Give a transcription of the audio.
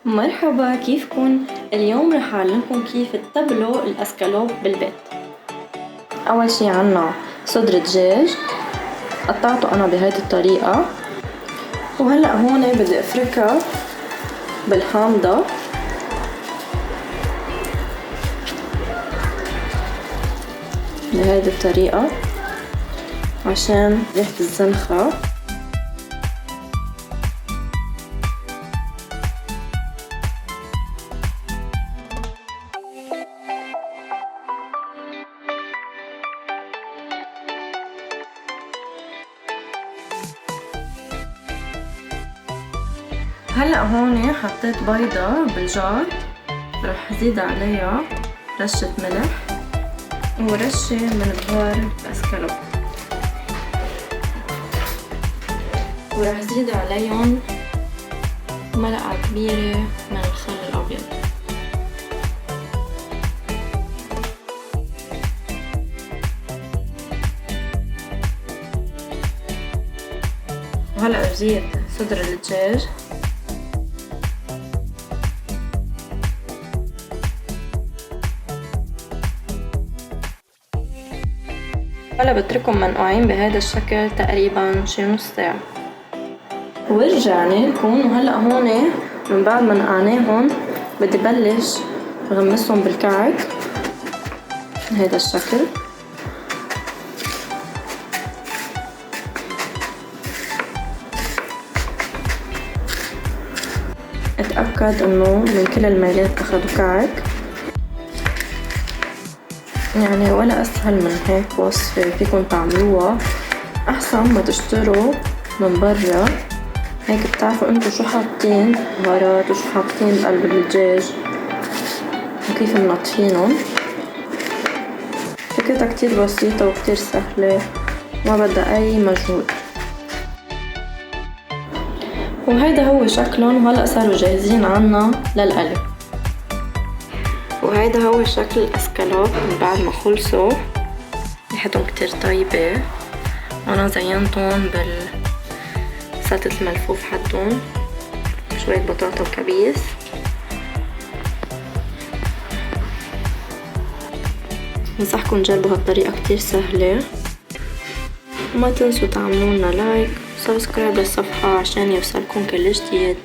مرحبا، كيفكن؟ اليوم رح أعلمكم كيف تتبلوا الأسكالوب بالبيت. أول شي عنا صدر دجاج قطعته أنا بهيدي الطريقة، وهلأ هون بدي أفركها بالحامضة بهيدي الطريقة عشان ريحة الزنخة. هلأ هون حطيت بيضة بالجار، رح زيد عليها رشة ملح ورشة من بهار الأسكالوب، ورح زيد عليهم ملعقة كبيرة من الخل الأبيض. وهلأ بزيد صدر الدجاج، هلا بتركهم منقوعين بهذا الشكل تقريبا شي نص ساعة، ورجعنا لكم. وهلا هون من بعد ما نقعناهم بدي بلش غمسهم بالكعك بهذا الشكل. اتأكد انه من كل الميلات اخذوا كعك، يعني ولا اسهل من هيك وصفة فيكم تعملوها، احسن ما تشتروا من برا. هيك بتعرفوا انتو شو حاطين بهارات وشو حاطين بقلب الدجاج وكيف منطفينهم. فكرتها كتير بسيطة وكتير سهلة، ما بدها اي مجهود. وهيدا هو شكلهم، وهلأ صاروا جاهزين عنا للقلي. وهيدا هو شكل الأسكالوب من بعد ما خلصوا، ريحتهم كتير طيبة. وانا زينتهم بالسلطة الملفوف حدهم شوية بطاطا وكبيس. بنصحكم تجربوا هالطريقة كتير سهلة، وما تنسوا تعملولنا لايك وسبسكرايب للصفحة عشان يوصلكم كل جديد.